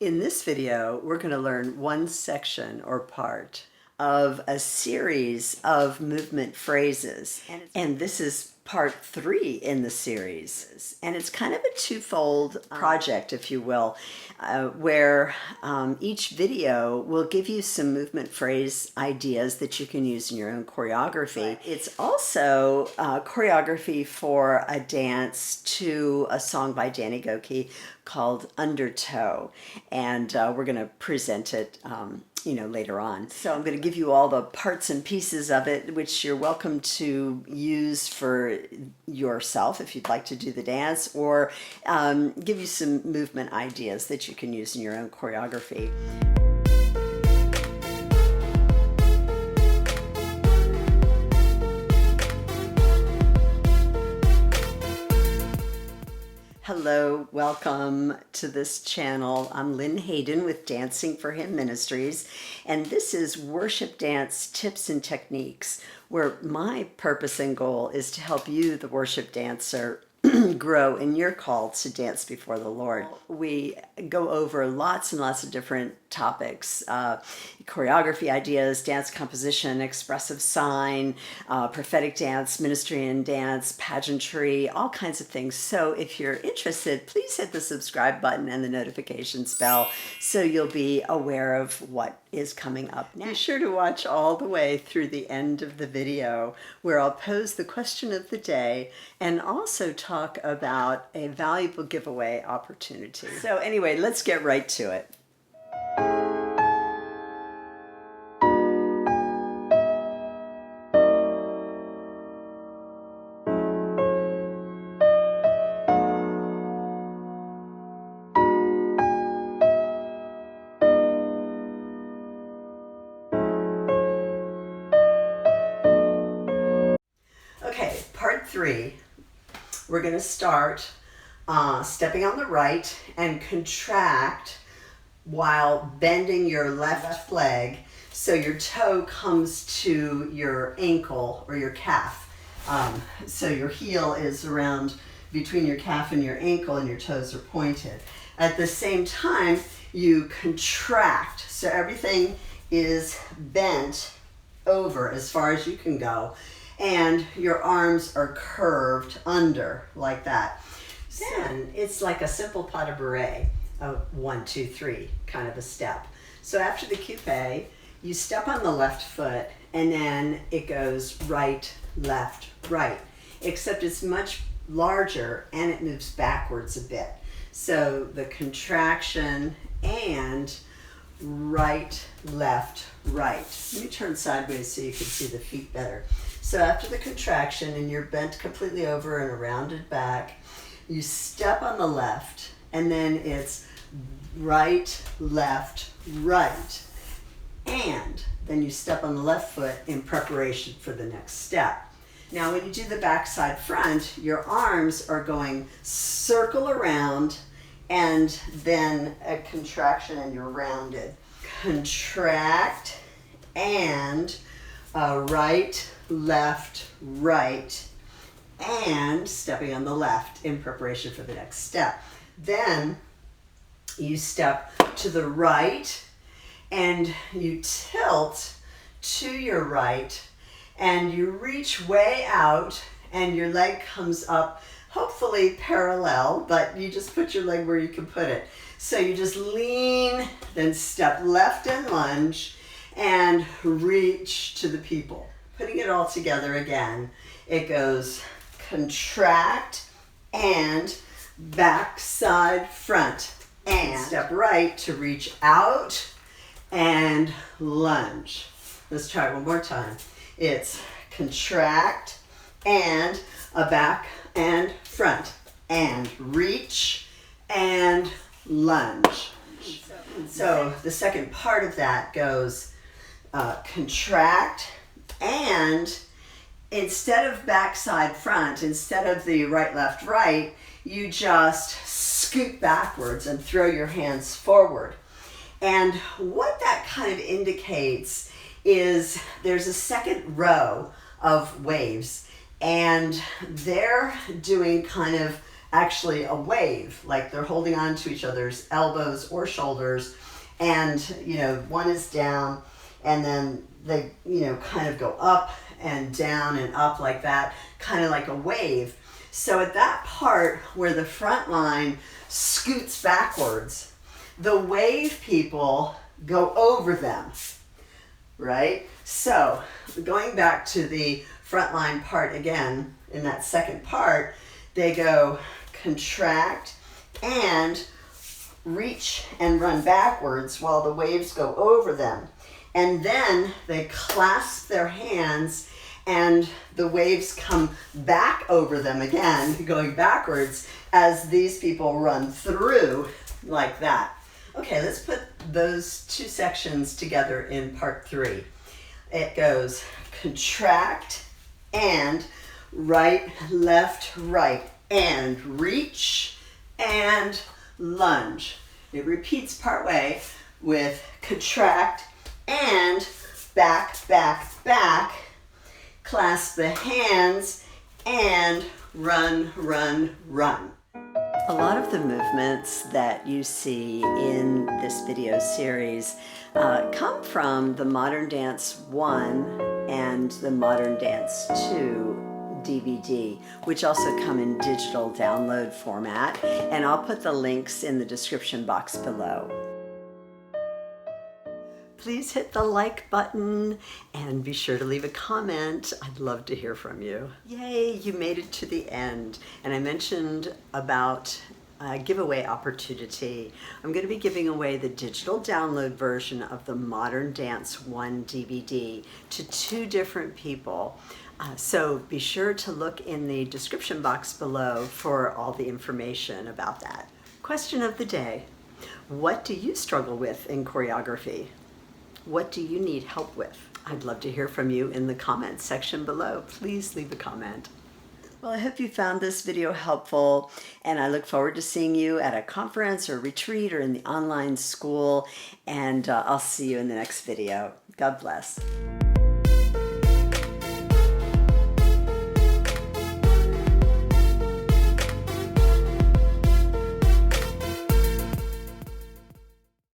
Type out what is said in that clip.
In this video, we're going to learn one section or part of a series of movement phrases. And this is part 3 in the series. And it's kind of a twofold project, if you will, where each video will give you some movement phrase ideas that you can use in your own choreography. It's also choreography for a dance to a song by Danny Goki called Undertow, and we're going to present it later on. So I'm going to give you all the parts and pieces of it, which you're welcome to use for yourself if you'd like to do the dance, or give you some movement ideas that you can use in your own choreography. Hello, welcome to this channel. I'm Lynn Hayden with Dancing for Him Ministries, and this is Worship Dance Tips and Techniques, where my purpose and goal is to help you, the worship dancer, grow in your call to dance before the Lord. We go over lots and lots of different topics, choreography ideas, dance composition, expressive sign, prophetic dance, ministry and dance, pageantry, all kinds of things. So if you're interested, please hit the subscribe button and the notifications bell so you'll be aware of what is coming up next. Be sure to watch all the way through the end of the video, where I'll pose the question of the day and also talk about a valuable giveaway opportunity. So anyway, let's get right to it. Okay, part 3. We're going to start stepping on the right and contract while bending your left leg so your toe comes to your ankle or your calf. So your heel is around between your calf and your ankle and your toes are pointed. At the same time, you contract so everything is bent over as far as you can go, and your arms are curved under like that. Then it's like a simple pas de bourrée, a 1, 2, 3 kind of a step. So after the coupe, you step on the left foot and then it goes right, left, right, except it's much larger and it moves backwards a bit. So the contraction and right, left, right. Let me turn sideways so you can see the feet better. So after the contraction and you're bent completely over and a rounded back, you step on the left and then it's right, left, right. And then you step on the left foot in preparation for the next step. Now when you do the backside front, your arms are going circle around and then a contraction and you're rounded. Contract and right, left, right, and stepping on the left in preparation for the next step. Then you step to the right and you tilt to your right and you reach way out and your leg comes up, hopefully parallel, but you just put your leg where you can put it. So you just lean, then step left and lunge and reach to the people. Putting it all together again, it goes contract and backside front and step right to reach out and lunge. Let's try it one more time. It's contract and a back and front and reach and lunge. So the second part of that goes contract and instead of backside front, instead of the right, left, right, you just scoot backwards and throw your hands forward. And what that kind of indicates is there's a second row of waves and they're doing kind of actually a wave, like they're holding on to each other's elbows or shoulders, and one is down, and then they kind of go up and down and up like that, kind of like a wave. So at that part where the front line scoots backwards, the wave people go over them, right? So going back to the front line part again, in that second part, they go contract and reach and run backwards while the waves go over them. And then they clasp their hands and the waves come back over them again, going backwards as these people run through like that. Okay, let's put those two sections together in part 3. It goes contract and right, left, right, and reach and lunge. It repeats part way with contract and back, back, back, clasp the hands and run, run, run. A lot of the movements that you see in this video series come from the Modern Dance 1 and the Modern Dance 2 DVD, which also come in digital download format, and I'll put the links in the description box below. Please hit the like button and be sure to leave a comment. I'd love to hear from you. Yay, you made it to the end. And I mentioned about a giveaway opportunity. I'm going to be giving away the digital download version of the Modern Dance 1 DVD to 2 different people. So be sure to look in the description box below for all the information about that. Question of the day: what do you struggle with in choreography? What do you need help with? I'd love to hear from you in the comments section below. Please leave a comment. Well, I hope you found this video helpful, and I look forward to seeing you at a conference or retreat or in the online school, and I'll see you in the next video. God bless.